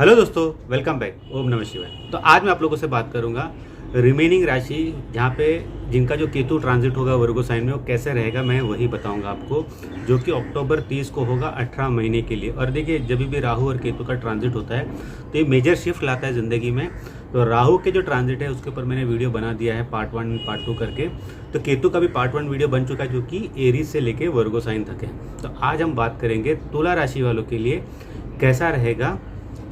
Hello दोस्तों, welcome back. ओम नमः शिवाय। तो आज मैं आप लोगों से बात करूंगा रिमेनिंग राशि जहाँ पे जिनका जो केतु ट्रांजिट होगा वर्गो साइन में वो कैसे रहेगा, मैं वही बताऊंगा आपको, जो कि अक्टूबर 30 को होगा 18 महीने के लिए। और देखिए, जब भी राहु और केतु का ट्रांजिट होता है तो ये मेजर शिफ्ट लाता है ज़िंदगी में। तो राहु के जो ट्रांजिट है उसके ऊपर मैंने वीडियो बना दिया है पार्ट 1 पार्ट 2 करके। तो केतु का भी पार्ट 1 वीडियो बन चुका है, जो कि एरीज से लेके वर्गो साइन तक है। तो आज हम बात करेंगे तुला राशि वालों के लिए कैसा रहेगा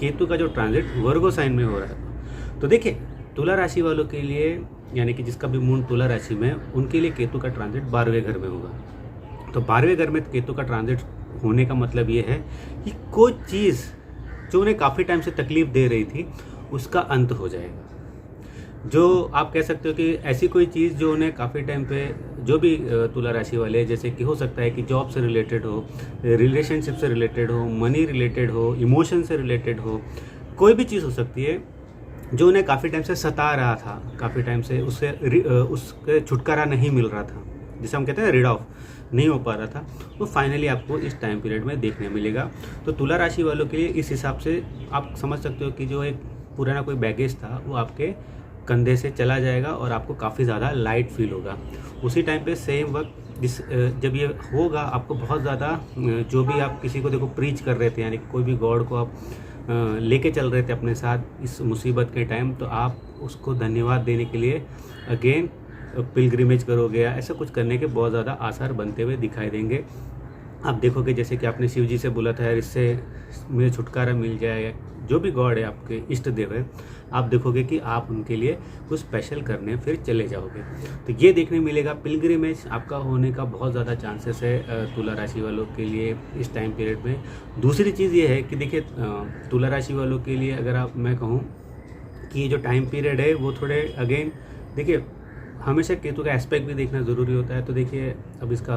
केतु का जो ट्रांजिट वर्गो साइन में हो रहा है। तो देखिए, तुला राशि वालों के लिए, यानी कि जिसका भी मून तुला राशि में, उनके लिए केतु का ट्रांजिट 12वें घर में होगा। तो 12वें घर में केतु का ट्रांजिट होने का मतलब ये है कि कोई चीज़ जो उन्हें काफ़ी टाइम से तकलीफ दे रही थी उसका अंत हो जाएगा। जो आप कह सकते हो कि ऐसी कोई चीज़ जो उन्हें काफ़ी टाइम पे, जो भी तुला राशि वाले, जैसे कि हो सकता है कि जॉब से रिलेटेड हो, रिलेशनशिप से रिलेटेड हो, मनी रिलेटेड हो, इमोशन से रिलेटेड हो, कोई भी चीज़ हो सकती है जो उन्हें काफ़ी टाइम से सता रहा था, काफ़ी टाइम से उसके छुटकारा नहीं मिल रहा था, जिसे हम कहते हैं रीड ऑफ नहीं हो पा रहा था, वो फाइनली आपको इस टाइम पीरियड में देखने मिलेगा। तो तुला राशि वालों के लिए इस हिसाब से आप समझ सकते हो कि जो एक पुराना कोई बैगेज था वो आपके कंधे से चला जाएगा और आपको काफ़ी ज़्यादा लाइट फील होगा। उसी टाइम पे सेम वक्त जब ये होगा, आपको बहुत ज़्यादा जो भी आप किसी को देखो प्रीच कर रहे थे, यानी कोई भी गॉड को आप लेके चल रहे थे अपने साथ इस मुसीबत के टाइम, तो आप उसको धन्यवाद देने के लिए अगेन पिलग्रिमेज करोगे या ऐसा कुछ करने के बहुत ज़्यादा आसार बनते हुए दिखाई देंगे। आप देखोगे जैसे कि आपने शिव जी से बोला था यार इससे मुझे छुटकारा मिल जाएगा, जो भी गॉड है आपके इष्ट देव है, आप देखोगे कि आप उनके लिए कुछ स्पेशल करने फिर चले जाओगे। तो ये देखने मिलेगा, पिलग्रिमेज आपका होने का बहुत ज़्यादा चांसेस है तुला राशि वालों के लिए इस टाइम पीरियड में। दूसरी चीज़ ये है कि देखिए, तुला राशि वालों के लिए अगर मैं कहूँ कि ये जो टाइम पीरियड है वो थोड़े अगेन, देखिए हमेशा केतु का एस्पेक्ट भी देखना ज़रूरी होता है। तो देखिए, अब इसका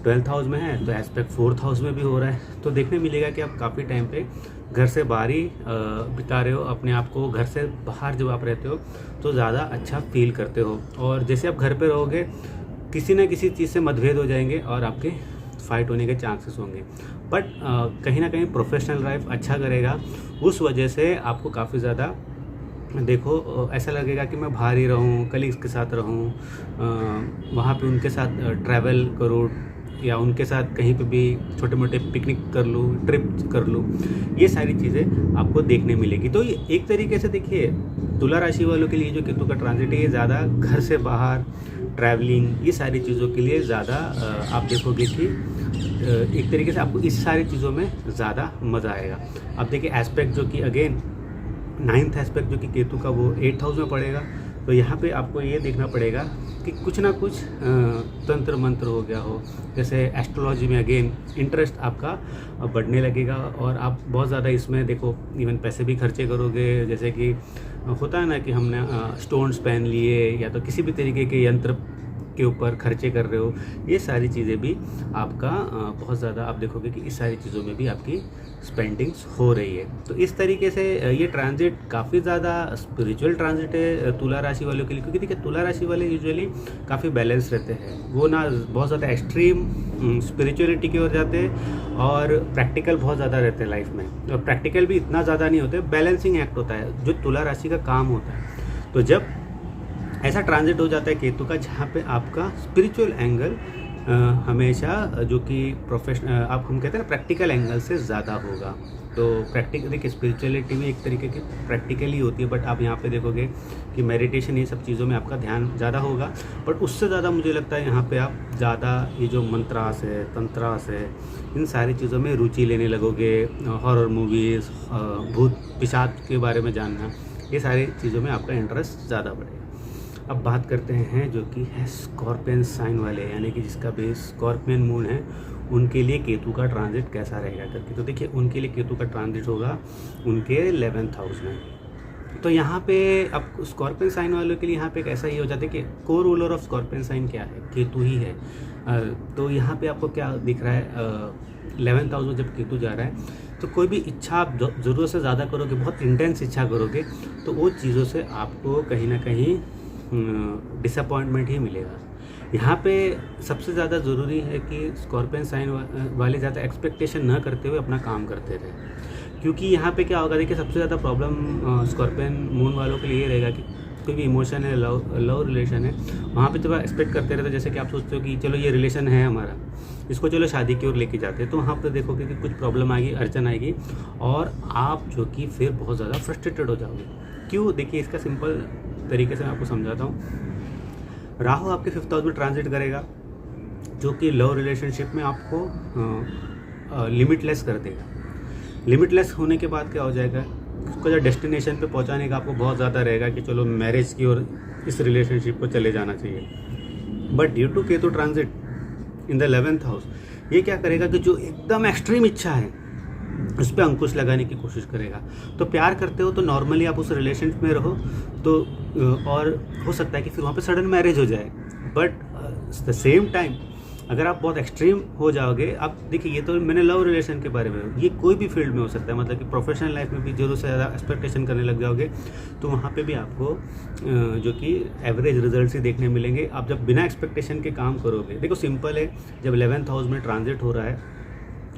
12th हाउस में है तो एस्पेक्ट 4th हाउस में भी हो रहा है। तो देखने मिलेगा कि आप काफ़ी टाइम पे घर से बाहर ही बिता रहे हो अपने आप को। घर से बाहर जब आप रहते हो तो ज़्यादा अच्छा फील करते हो, और जैसे आप घर पे रहोगे किसी ना किसी चीज़ से मतभेद हो जाएंगे और आपके फाइट होने के चांसेस होंगे। बट कहीं ना कहीं प्रोफेशनल लाइफ अच्छा करेगा, उस वजह से आपको काफ़ी ज़्यादा देखो ऐसा लगेगा कि मैं बाहर ही रहूँ, कलीग्स के साथ रहूँ, वहाँ पे उनके साथ ट्रैवल करूँ, या उनके साथ कहीं पे भी छोटे मोटे पिकनिक कर लूँ, ट्रिप कर लूँ। ये सारी चीज़ें आपको देखने मिलेगी। तो ये एक तरीके से देखिए, तुला राशि वालों के लिए जो केतु का ट्रांजिट है ये ज़्यादा घर से बाहर ट्रैवलिंग, ये सारी चीज़ों के लिए ज़्यादा आप देखोगे कि एक तरीके से आपको इस सारी चीज़ों में ज़्यादा मज़ा आएगा। अब देखिए, एस्पेक्ट जो कि अगेन 9th एस्पेक्ट जो कि केतु का वो 8th हाउस में पड़ेगा। तो यहाँ पे आपको ये देखना पड़ेगा कि कुछ ना कुछ तंत्र मंत्र हो गया हो, जैसे एस्ट्रोलॉजी में अगेन इंटरेस्ट आपका बढ़ने लगेगा और आप बहुत ज़्यादा इसमें देखो इवन पैसे भी खर्चे करोगे। जैसे कि होता है ना कि हमने स्टोन्स पहन लिए या तो किसी भी तरीके के यंत्र के ऊपर खर्चे कर रहे हो, ये सारी चीज़ें भी आपका बहुत ज़्यादा आप देखोगे कि इस सारी चीज़ों में भी आपकी स्पेंडिंग्स हो रही है। तो इस तरीके से ये ट्रांजिट काफ़ी ज़्यादा स्पिरिचुअल ट्रांजिट है तुला राशि वालों के लिए, क्योंकि देखिए तुला राशि वाले यूजुअली काफ़ी बैलेंस रहते हैं, वो ना बहुत ज़्यादा एक्सट्रीम स्पिरिचुअलिटी की ओर जाते हैं और प्रैक्टिकल बहुत ज़्यादा रहते हैं लाइफ में। और प्रैक्टिकल भी इतना ज़्यादा नहीं होते, बैलेंसिंग एक्ट होता है जो तुला राशि का काम होता है। तो जब ऐसा ट्रांजिट हो जाता है केतु का जहाँ पे आपका स्पिरिचुअल एंगल हमेशा जो कि आप हम कहते हैं ना प्रैक्टिकल एंगल से ज़्यादा होगा। तो प्रैक्टिकल देखिए, स्पिरिचुअलिटी भी एक तरीके की प्रैक्टिकली होती है, बट आप यहाँ पे देखोगे कि मेडिटेशन ये सब चीज़ों में आपका ध्यान ज़्यादा होगा। बट उससे ज़्यादा मुझे लगता है यहाँ पे आप ज़्यादा ये जो मंत्रास है, तंत्रास है, इन सारी चीज़ों में रुचि लेने लगोगे। हॉरर मूवीज़, भूत पिशाच के बारे में जानना, ये सारी चीज़ों में आपका इंटरेस्ट ज़्यादा बढ़ेगा। अब बात करते हैं जो कि है स्कॉर्पियन साइन वाले, यानी कि जिसका बेस स्कॉर्पियन मून है, उनके लिए केतु का ट्रांजिट कैसा रहेगा करके। तो देखिए, उनके लिए केतु का ट्रांजिट होगा उनके 11th हाउस में। तो यहाँ पे अब स्कॉर्पियन साइन वालों के लिए यहाँ पे एक ऐसा ही हो जाता है कि को रूलर ऑफ स्कॉर्पियन साइन क्या है, केतु ही है। तो यहाँ पे आपको क्या दिख रहा है, 11th हाउस में जब केतु जा रहा है तो कोई भी इच्छा आप ज़रूरत से ज़्यादा करोगे, बहुत इंटेंस इच्छा करोगे, तो वो चीज़ों से आपको कहीं ना कहीं डिसअपॉइंटमेंट ही मिलेगा। यहाँ पे सबसे ज़्यादा ज़रूरी है कि स्कॉर्पियन साइन वाले ज़्यादा एक्सपेक्टेशन न करते हुए अपना काम करते रहे, क्योंकि यहाँ पे क्या होगा, देखिए सबसे ज़्यादा प्रॉब्लम स्कॉर्पियन मून वालों के लिए ये रहेगा कि कोई भी इमोशन है, लव रिलेशन है, वहाँ पे जब आप एक्सपेक्ट करते रहते हो, जैसे कि आप सोचते हो कि चलो ये रिलेशन है हमारा, इसको चलो शादी की ओर लेके जाते हैं, तो वहाँ पे देखोगे कि कुछ प्रॉब्लम आएगी, अड़चन आएगी, और आप जो कि फिर बहुत ज़्यादा फ्रस्ट्रेटेड हो जाओगे। क्यों? देखिए इसका सिंपल तरीके से मैं आपको समझाता हूँ। राहु आपके 5th हाउस में ट्रांजिट करेगा, जो कि लव रिलेशनशिप में आपको लिमिटलेस कर देगा। लिमिटलेस होने के बाद क्या हो जाएगा, उसका जो डेस्टिनेशन पे पहुंचाने का आपको बहुत ज़्यादा रहेगा कि चलो मैरिज की ओर इस रिलेशनशिप को चले जाना चाहिए। But due to Ketu transit in the 11th house, ये क्या करेगा कि जो एकदम एक्सट्रीम इच्छा है उस पर अंकुश लगाने की कोशिश करेगा। तो प्यार करते हो तो नॉर्मली आप उस रिलेशनशिप में रहो, तो और हो सकता है कि फिर वहाँ पे सडन मैरिज हो जाए। बट द सेम टाइम अगर आप बहुत एक्सट्रीम हो जाओगे, आप देखिए ये तो मैंने लव रिलेशन के बारे में, ये कोई भी फील्ड में हो सकता है, मतलब कि प्रोफेशनल लाइफ में भी जरूर से ज़्यादा एक्सपेक्टेशन करने लग जाओगे तो वहाँ पे भी आपको जो कि एवरेज रिजल्ट्स ही देखने मिलेंगे। आप जब बिना एक्सपेक्टेशन के काम करोगे, देखो सिंपल है, जब 11th हाउस में ट्रांजिट हो रहा है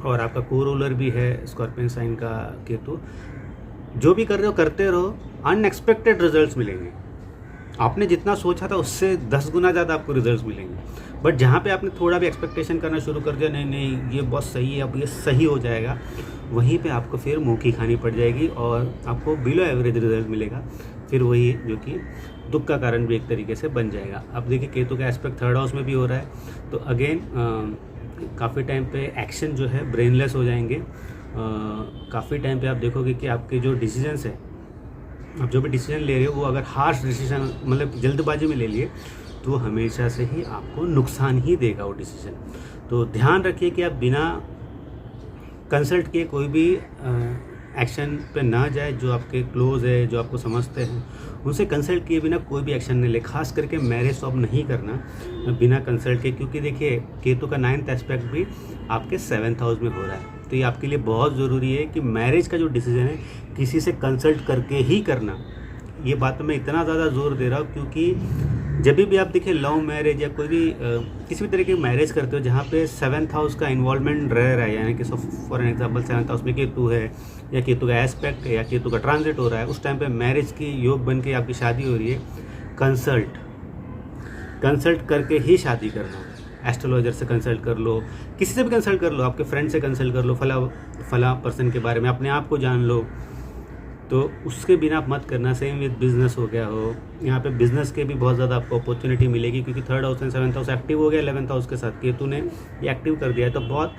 और आपका को रूलर भी है स्कॉर्पियन साइन का केतु, जो भी कर रहे हो करते रहो, अनएक्सपेक्टेड रिजल्ट्स मिलेंगे। आपने जितना सोचा था उससे 10 गुना ज़्यादा आपको रिजल्ट्स मिलेंगे। बट जहाँ पे आपने थोड़ा भी एक्सपेक्टेशन करना शुरू कर दिया, नहीं नहीं ये बहुत सही है, अब ये सही हो जाएगा, वहीं पे आपको फिर मुँह की खानी पड़ जाएगी और आपको बिलो एवरेज रिजल्ट मिलेगा। फिर वही जो कि दुख का कारण भी एक तरीके से बन जाएगा। अब देखिए केतु का एस्पेक्ट 3rd हाउस में भी हो रहा है, तो अगेन काफ़ी टाइम पे एक्शन जो है ब्रेनलेस हो जाएंगे। काफ़ी टाइम पे आप देखोगे कि आपके जो डिसीजंस है, आप जो भी डिसीजन ले रहे हो वो अगर हार्श डिसीजन, मतलब जल्दबाजी में ले लिए, तो वो हमेशा से ही आपको नुकसान ही देगा वो डिसीजन। तो ध्यान रखिए कि आप बिना कंसल्ट किए कोई भी एक्शन पे ना जाए। जो आपके क्लोज है, जो आपको समझते हैं, उनसे कंसल्ट किए बिना कोई भी एक्शन नहीं ले। खास करके मैरिज तो अब नहीं करना बिना कंसल्ट के, क्योंकि देखिए केतु का 9th एस्पेक्ट भी आपके 7th हाउस में हो रहा है। तो ये आपके लिए बहुत ज़रूरी है कि मैरिज का जो डिसीजन है किसी से कंसल्ट करके ही करना। ये बात मैं इतना ज़्यादा जोर दे रहा हूँ क्योंकि जब भी आप देखिए लव मैरिज या कोई भी किसी भी तरह की मैरिज करते हो जहाँ पे 7th हाउस का इन्वॉल्वमेंट रह रहा है, यानी कि for an example 7th house में केतु है या केतु का एस्पेक्ट है या केतु का ट्रांजिट हो रहा है, उस टाइम पे मैरिज की योग बन के आपकी शादी हो रही है, कंसल्ट करके ही शादी करना। एस्ट्रोलॉजर से कंसल्ट कर लो, किसी से भी कंसल्ट कर लो, आपके फ्रेंड से कंसल्ट कर लो, फला पर्सन के बारे में अपने आप को जान लो, तो उसके बिना आप मत करना। सेम विद बिजनेस हो गया हो, यहाँ पे बिजनेस के भी बहुत ज़्यादा आपको अपॉर्चुनिटी मिलेगी क्योंकि 3rd house and 7th house active हो गया 11th हाउस के साथ, केतु ने ये एक्टिव कर दिया है। तो बहुत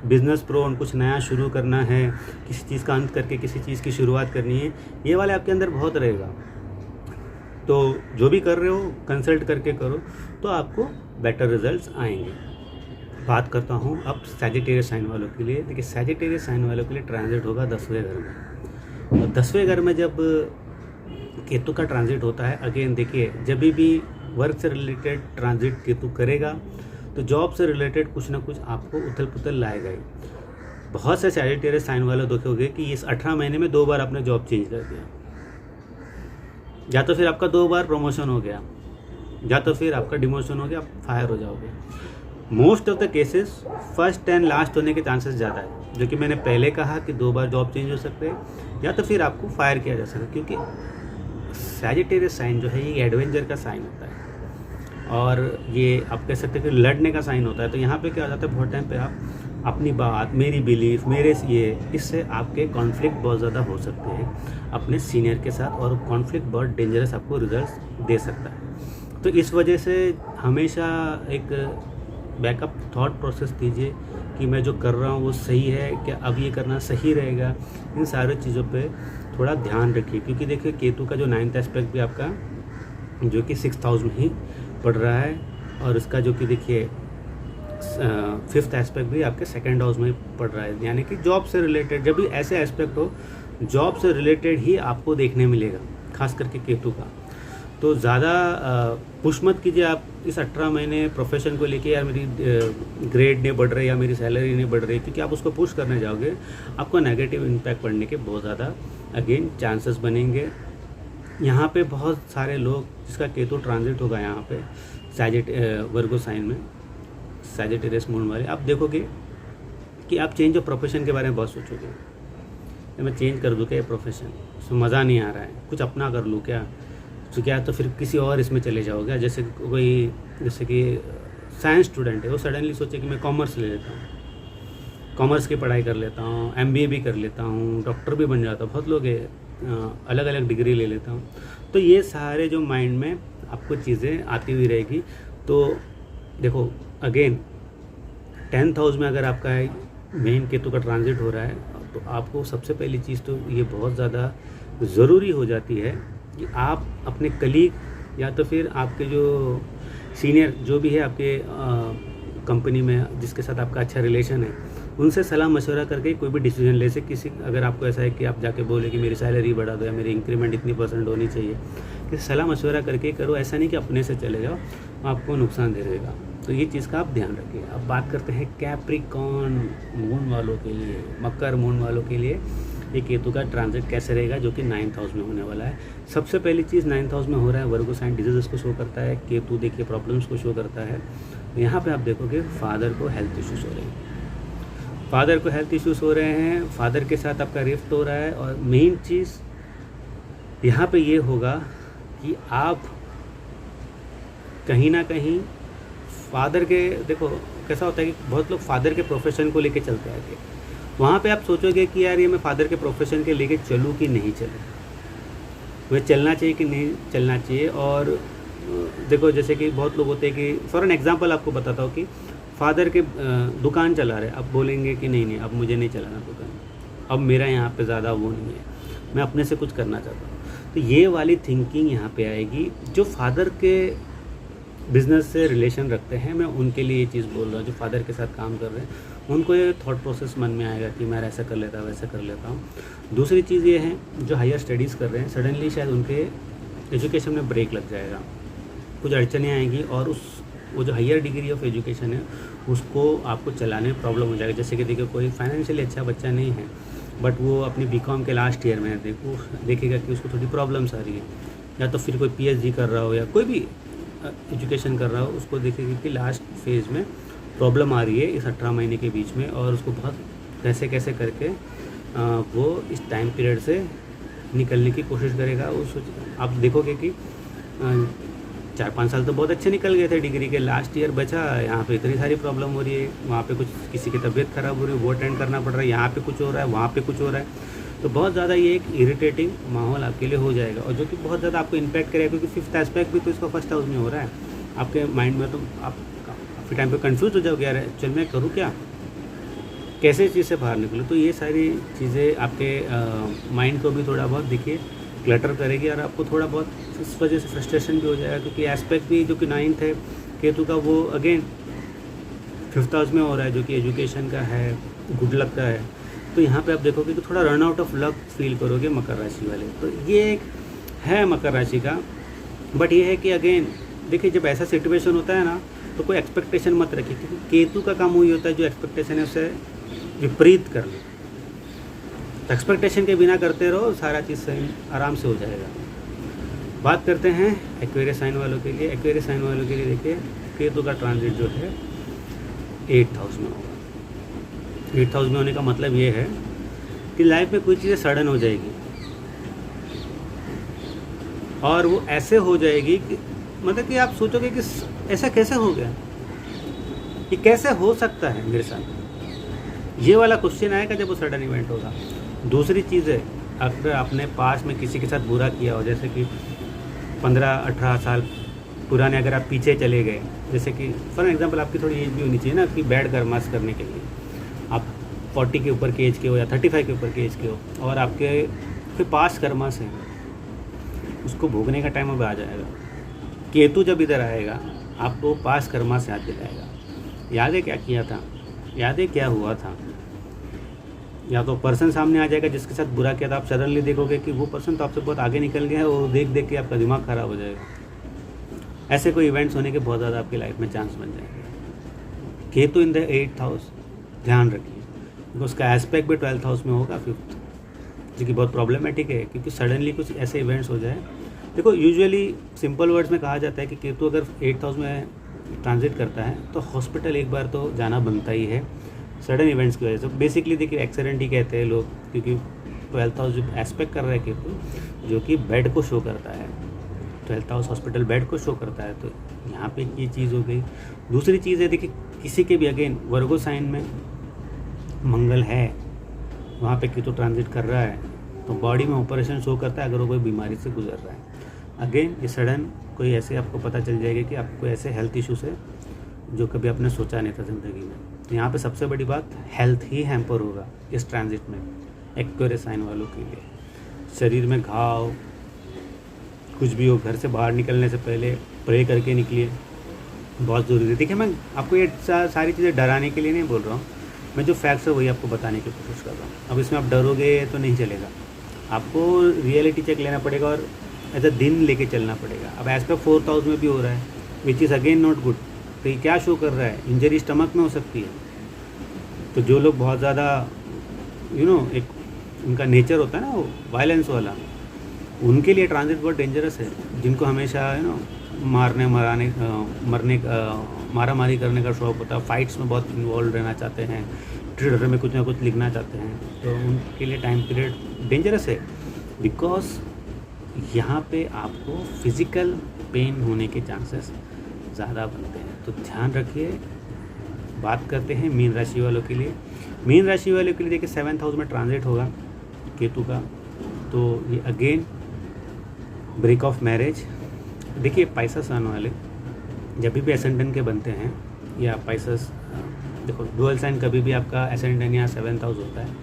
बिजनेस प्रोन, कुछ नया शुरू करना है, किसी चीज़ का अंत करके किसी चीज़ की शुरुआत करनी है, ये वाले आपके अंदर बहुत रहेगा। तो जो भी कर रहे हो कंसल्ट करके करो तो आपको बेटर रिजल्ट्स आएंगे। बात करता हूँ अब सैजिटेरियस साइन वालों के लिए। देखिए सैजिटेरियस साइन वालों के लिए ट्रांजिट होगा 10वें घर में, और 10वें घर में जब केतु का ट्रांजिट होता है, अगेन देखिए जब भी वर्क से रिलेटेड ट्रांजिट केतु करेगा तो जॉब से रिलेटेड कुछ ना कुछ आपको उथल पुथल लाएगा ही। बहुत से सैजिटेरियस साइन वाले देखोगे कि इस 18 महीने में 2 बार आपने जॉब चेंज कर दिया, या तो फिर आपका 2 बार प्रमोशन हो गया, या तो फिर आपका डिमोशन हो गया, आप फायर हो जाओगे। Most of the cases first and last होने के चांसेस ज़्यादा है, जो कि मैंने पहले कहा कि 2 बार जॉब चेंज हो सकते हैं या तो फिर आपको फायर किया जा सकता है, क्योंकि सैजिटेरियस साइन जो है ये एडवेंचर का साइन होता है और ये आप कह सकते हैं कि लड़ने का साइन होता है। तो यहाँ पे क्या हो जाता है, बहुत टाइम पे आप अपनी बात, मेरी बिलीफ, मेरे ये, इससे आपके कॉन्फ्लिक्ट बहुत ज़्यादा हो सकते हैं अपने सीनियर के साथ, और कॉन्फ्लिक्ट बहुत डेंजरस आपको रिजल्ट दे सकता है। तो इस वजह से हमेशा एक बैकअप थॉट प्रोसेस कीजिए कि मैं जो कर रहा हूँ वो सही है क्या, अब ये करना सही रहेगा। इन सारी चीज़ों पे थोड़ा ध्यान रखिए, क्योंकि देखिए केतु का जो 9th एस्पेक्ट भी आपका जो कि 6th हाउस में ही पड़ रहा है, और इसका जो कि देखिए 5th एस्पेक्ट भी आपके 2nd हाउस में पड़ रहा है, यानी कि जॉब से रिलेटेड जब भी ऐसे एस्पेक्ट हो जॉब से रिलेटेड ही आपको देखने मिलेगा, खास करके केतु का। तो ज़्यादा पुश मत कीजिए आप इस 18 महीने प्रोफेशन को लेके, यार मेरी ग्रेड नहीं बढ़ रही या मेरी सैलरी नहीं बढ़ रही, क्योंकि आप उसको पुश करने जाओगे आपको नेगेटिव इम्पैक्ट पड़ने के बहुत ज़्यादा अगेन चांसेस बनेंगे। यहाँ पे बहुत सारे लोग जिसका केतु ट्रांजिट होगा यहाँ पे वर्गो साइन में, सैजिटेरियस मून वाले, आप देखोगे कि आप चेंज ऑफ प्रोफेशन के बारे में बहुत सोचोगे या मैं चेंज कर दूँ क्या ये प्रोफेशन, इसमें मज़ा नहीं आ रहा है, कुछ अपना कर लूँ क्या, तो क्या तो फिर किसी और इसमें चले जाओगे। जैसे कि साइंस स्टूडेंट है, वो सडनली सोचे कि मैं कॉमर्स ले लेता हूँ, कॉमर्स की पढ़ाई कर लेता हूँ, एमबीए भी कर लेता हूँ, डॉक्टर भी बन जाता हूँ, बहुत लोग अलग अलग डिग्री ले लेता हूँ। तो ये सारे जो माइंड में आपको चीज़ें आती हुई रहेगी। तो देखो अगेन 10th हाउस में अगर आपका मेन केतु का ट्रांजिट हो रहा है, तो आपको सबसे पहली चीज़ तो ये बहुत ज़्यादा ज़रूरी हो जाती है कि आप अपने कलीग या तो फिर आपके जो सीनियर जो भी है आपके कंपनी में जिसके साथ आपका अच्छा रिलेशन है, उनसे सलाह मशवरा करके कोई भी डिसीजन ले सकते। किसी अगर आपको ऐसा है कि आप जाके बोले कि मेरी सैलरी बढ़ा दो या मेरी इंक्रीमेंट इतनी % होनी चाहिए, कि सलाह मशवरा करके करो, ऐसा नहीं कि अपने से चले जाओ, आपको नुकसान दे देगा। तो ये चीज़ का आप ध्यान रखिए। अब बात करते हैं कैप्रिकॉर्न मून वालों के लिए, मकर मून वालों के लिए ये केतु का ट्रांजिट कैसे रहेगा, जो कि 9th हाउस में होने वाला है। सबसे पहली चीज़ 9th हाउस में हो रहा है, वर्गो साइन डिजीज़ को शो करता है, केतु देखिए प्रॉब्लम्स को शो करता है। यहाँ पे आप देखोगे फादर को हेल्थ इश्यूज़ हो रहे हैं, फादर को हेल्थ इश्यूज़ हो रहे हैं, फादर के साथ आपका रिफ्ट हो रहा है। और मेन चीज़ यहाँ पे ये होगा कि आप कहीं ना कहीं फादर के, देखो कैसा होता है कि बहुत लोग फादर के प्रोफेशन को लेके चलते हैं आगे, वहाँ पे आप सोचोगे कि यार ये मैं फादर के प्रोफेशन के लेके चलूँ कि नहीं चलूँ, मुझे चलना चाहिए कि नहीं चलना चाहिए। और देखो जैसे कि बहुत लोग होते हैं कि फॉर एन एग्जांपल आपको बताता हूँ कि फादर के दुकान चला रहे, अब बोलेंगे कि नहीं अब मुझे नहीं चलाना दुकान, अब मेरा यहाँ पे ज़्यादा वो नहीं है, मैं अपने से कुछ करना चाहता हूँ। तो ये वाली थिंकिंग यहाँ पे आएगी। जो फादर के बिज़नेस से रिलेशन रखते हैं, मैं उनके लिए ये चीज़ बोल रहा हूँ, जो फादर के साथ काम कर रहे हैं उनको ये थॉट प्रोसेस मन में आएगा कि मैं ऐसा कर लेता वैसा कर लेता हूँ। दूसरी चीज़ ये है, जो हायर स्टडीज़ कर रहे हैं सडनली शायद उनके एजुकेशन में ब्रेक लग जाएगा, कुछ अड़चनें आएंगी और वो जो हायर डिग्री ऑफ एजुकेशन है उसको आपको चलाने में प्रॉब्लम हो जाएगा। जैसे कि देखिए कोई फाइनेंशियली अच्छा बच्चा नहीं है बट वो अपनी बीकॉम के लास्ट ईयर में है, देखेगा कि उसको थोड़ी प्रॉब्लम्स आ रही है, या तो फिर कोई पीएचडी कर रहा हो या कोई भी एजुकेशन कर रहा हो, उसको देखेगा कि लास्ट फेज़ में प्रॉब्लम आ रही है इस 18 महीने के बीच में, और उसको बहुत कैसे कैसे करके वो इस टाइम पीरियड से निकलने की कोशिश करेगा। आप देखोगे कि 4-5 साल तो बहुत अच्छे निकल गए थे, डिग्री के लास्ट ईयर बचा, यहाँ पे इतनी सारी प्रॉब्लम हो रही है, वहाँ पे कुछ किसी की तबीयत ख़राब हो रही है, वो अटेंड करना पड़ रहा है, यहाँ पे कुछ हो रहा है, वहाँ पे कुछ हो रहा है। तो बहुत ज़्यादा ये एक इरिटेटिंग माहौल आपके लिए हो जाएगा, और जो कि बहुत ज़्यादा आपको इम्पैक्ट करेगा, क्योंकि 5th एस्पेक्ट भी तो इसका 1st हाउस में हो रहा है। आपके माइंड में तो आप काफ़ी टाइम पर कन्फ्यूज हो जाओगे, यार चल मैं करूँ क्या, कैसे इस चीज़ से बाहर निकलूँ। तो ये सारी चीज़ें आपके माइंड को भी थोड़ा बहुत देखिए क्लटर करेगी, और आपको थोड़ा बहुत इस वजह से फ्रस्ट्रेशन भी हो जाएगा, क्योंकि एस्पेक्ट भी जो कि 9th है केतु का, वो अगेन 5th हाउस में हो रहा है, जो कि एजुकेशन का है, गुड लक का है। तो यहाँ पे आप देखोगे कि थोड़ा run out of luck feel करोगे मकर राशि वाले। तो ये एक है मकर राशि का, बट ये है कि अगेन देखिए जब ऐसा सिचुएशन होता है ना, तो कोई एक्सपेक्टेशन मत रखिए, क्योंकि केतु का काम वही होता है जो एक्सपेक्टेशन है उससे विपरीत कर ले। तो एक्सपेक्टेशन के बिना करते रहो, सारा चीज़ सही आराम से हो जाएगा। बात करते हैं एक्वेरियस साइन वालों के लिए। एक्वेरियस साइन वालों के लिए देखिए केतु का ट्रांजिट जो है 8th हाउस में होगा। 8th हाउस में होने का मतलब ये है कि लाइफ में कोई चीज़ें सडन हो जाएगी, और वो ऐसे हो जाएगी कि मतलब कि आप सोचोगे कि ऐसा कैसे हो गया, ये कैसे हो सकता है मेरे साथ, ये वाला क्वेश्चन आएगा जब वो सडन इवेंट होगा। दूसरी चीज़ है, अगर आपने पास में किसी के साथ बुरा किया हो, जैसे कि 15-18 साल पुराने अगर आप पीछे चले गए, जैसे कि फॉर एग्जांपल आपकी थोड़ी एज भी होनी चाहिए ना कि बैड कर्मास करने के लिए, आप 40 के ऊपर के एज के हो या 35 के ऊपर के एज के हो, और आपके फिर पास कर्मास हैं, उसको भोगने का टाइम अब आ जाएगा। केतु जब इधर आएगा आपको पास कर्मास याद दिलाएगा, याद है क्या किया था, याद है क्या हुआ था। या तो पर्सन सामने आ जाएगा जिसके साथ बुरा किया था, आप सडनली देखोगे कि वो पर्सन तो आपसे बहुत आगे निकल गया है, और देख देख के आपका दिमाग ख़राब हो जाएगा। ऐसे कोई इवेंट्स होने के बहुत ज़्यादा आपकी लाइफ में चांस बन जाएंगे। Ketu in the 8th house, ध्यान रखिए, क्योंकि उसका एस्पेक्ट भी 12th हाउस में होगा 5th, जो कि बहुत प्रॉब्लमेटिक है, क्योंकि सडनली कुछ ऐसे इवेंट्स हो जाए। देखो यूजुअली सिंपल वर्ड्स में कहा जाता है कि केतु अगर 8th हाउस में ट्रांजिट करता है तो हॉस्पिटल एक बार तो जाना बनता ही है, सडन इवेंट्स की वजह से। बेसिकली देखिए एक्सीडेंट ही कहते हैं लोग, क्योंकि 12th हाउस जो एस्पेक्ट कर रहा है केतु, जो कि बेड को शो करता है, 12th हाउस हॉस्पिटल बेड को शो करता है। तो यहाँ पे ये चीज़ हो गई। दूसरी चीज़ है, देखिए किसी के भी अगेन वर्गो साइन में मंगल है, वहाँ पे केतु ट्रांजिट कर रहा है, तो बॉडी में ऑपरेशन शो करता है अगर वो कोई बीमारी से गुजर रहा है। अगेन ये सडन कोई ऐसे आपको पता चल जाएगा कि आपको ऐसे हेल्थ इश्यूज़ है जो कभी आपने सोचा नहीं था ज़िंदगी में। तो यहाँ पे सबसे बड़ी बात हेल्थ ही हैम्पर होगा इस ट्रांजिट में एक्वेरियस साइन वालों के लिए। शरीर में घाव कुछ भी हो, घर से बाहर निकलने से पहले प्रे करके निकलिए, बहुत ज़रूरी है। देखिए मैं आपको ये सारी चीज़ें डराने के लिए नहीं बोल रहा हूँ, मैं जो फैक्ट्स है वही आपको बताने की कोशिश कर रहा हूँ। अब इसमें आप डरोगे तो नहीं चलेगा, आपको रियलिटी चेक लेना पड़ेगा और ऐसा दिन लेके चलना पड़ेगा। अब एज पर 4th हाउस में भी हो रहा है, which is again not good. तो ये क्या शो कर रहा है, इंजरी स्टमक में हो सकती है। तो जो लोग बहुत ज़्यादा एक उनका नेचर होता है ना वो वायलेंस वाला, उनके लिए ट्रांजिट बहुत डेंजरस है। जिनको हमेशा मारा मारी करने का शौक होता है, फाइट्स में बहुत इन्वॉल्व रहना चाहते हैं, ट्विटर में कुछ ना कुछ लिखना चाहते हैं, तो उनके लिए टाइम पीरियड डेंजरस है। बिकॉज यहाँ पे आपको फिज़िकल पेन होने के चांसेस ज़्यादा बनते हैं। तो ध्यान रखिए। बात करते हैं मीन राशि वालों के लिए। मीन राशि वालों के लिए देखिए 7th हाउस में ट्रांजिट होगा केतु का, तो ये अगेन ब्रेक ऑफ मैरिज। देखिए पाइसेस साइन वाले जब भी एसेंडेंट के बनते हैं, या पाइसेस देखो डुअल साइन कभी भी आपका एसेंडेंट या 7th हाउस होता है,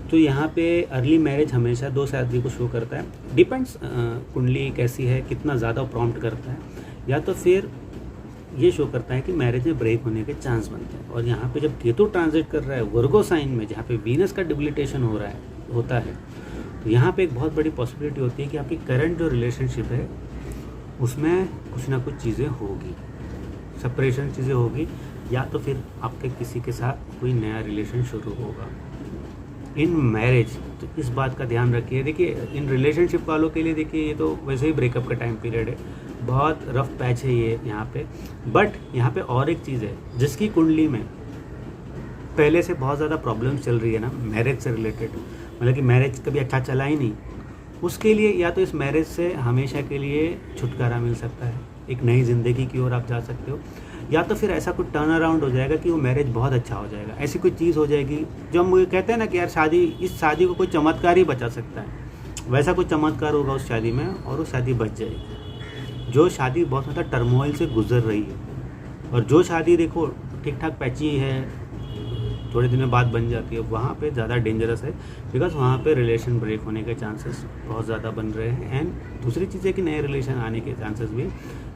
तो यहाँ पे अर्ली मैरिज हमेशा 2 शादी को शो करता है। डिपेंड्स कुंडली कैसी है, कितना ज़्यादा प्रॉम्प्ट करता है, या तो फिर ये शो करता है कि मैरिज में ब्रेक होने के चांस बनते हैं। और यहाँ पे जब केतु ट्रांजिट कर रहा है वर्गो साइन में, जहाँ पे वीनस का डिबिलिटेशन होता है, तो यहाँ पे एक बहुत बड़ी पॉसिबिलिटी होती है कि आपकी करंट जो रिलेशनशिप है उसमें कुछ ना कुछ चीज़ें होगी, सेपरेशन चीज़ें होगी, या तो फिर आपके किसी के साथ कोई नया रिलेशन शुरू होगा इन मैरिज। तो इस बात का ध्यान रखिए। देखिए इन रिलेशनशिप वालों के लिए देखिए ये तो वैसे ही ब्रेकअप का टाइम पीरियड है, बहुत रफ पैच है ये यहाँ पे। बट यहाँ पे और एक चीज़ है, जिसकी कुंडली में पहले से बहुत ज़्यादा प्रॉब्लम चल रही है ना मैरिज से रिलेटेड, मतलब कि मैरिज कभी अच्छा चला ही नहीं, उसके लिए या तो इस मैरिज से हमेशा के लिए छुटकारा मिल सकता है, एक नई ज़िंदगी की ओर आप जा सकते हो, या तो फिर ऐसा कुछ टर्न अराउंड हो जाएगा कि वो मैरिज बहुत अच्छा हो जाएगा। ऐसी कोई चीज़ हो जाएगी जो हम मुझे कहते हैं ना कि यार इस शादी को कोई चमत्कार ही बचा सकता है, वैसा कुछ चमत्कार होगा उस शादी में और वो शादी बच जाएगी। जो शादी बहुत ज़्यादा टर्मोइल से गुजर रही है, और जो शादी देखो ठीक ठाक पैची है, थोड़े दिन में बाद बन जाती है, वहाँ पे ज़्यादा डेंजरस है, बिकॉज वहाँ पे रिलेशन ब्रेक होने के चांसेस बहुत ज़्यादा बन रहे हैं। एंड दूसरी चीज़ है कि नए रिलेशन आने के चांसेस भी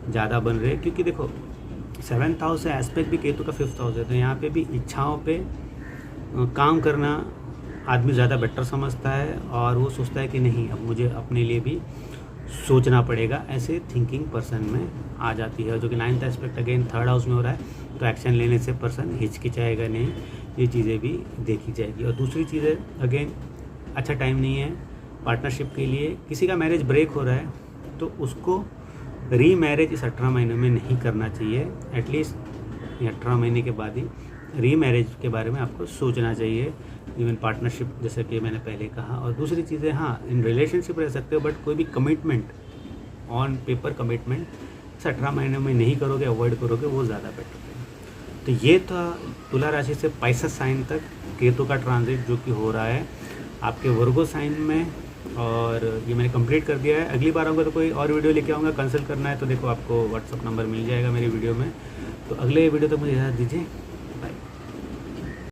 ज़्यादा बन रहे हैं, क्योंकि देखो 7th हाउस से एस्पेक्ट भी केतु का 5th हाउस है, तो यहाँ पे भी इच्छाओं पे काम करना आदमी ज़्यादा बेटर समझता है, और वो सोचता है कि नहीं अब मुझे अपने लिए भी सोचना पड़ेगा, ऐसे थिंकिंग पर्सन में आ जाती है। जो कि 9th aspect again 3rd house में हो रहा है, तो एक्शन लेने से पर्सन हिचकिचाएगा नहीं, ये चीज़ें भी देखी जाएगी। और दूसरी चीज़ है अगेन अच्छा टाइम नहीं है पार्टनरशिप के लिए। किसी का मैरिज ब्रेक हो रहा है तो उसको री मैरिज इस 18 महीने में नहीं करना चाहिए, एटलीस्ट 18 महीने के बाद ही री मैरिज के बारे में आपको सोचना चाहिए, इवन पार्टनरशिप जैसे कि मैंने पहले कहा। और दूसरी चीज़ें, हाँ इन रिलेशनशिप रह सकते हो, बट कोई भी कमिटमेंट ऑन पेपर कमिटमेंट 18 महीने में नहीं करोगे, अवॉइड करोगे, वो ज़्यादा बेटर है। तो ये था तुला राशि से पाइसेस साइन तक केतु का ट्रांजिट जो कि हो रहा है आपके वर्गो साइन में, और ये मैंने कंप्लीट कर दिया है। अगली बार आऊँगा तो कोई और वीडियो लेके आऊँगा, कंसल्ट करना है तो देखो आपको व्हाट्सअप नंबर मिल जाएगा मेरी वीडियो में। तो अगले वीडियो तक मुझे इजाज़त दीजिए।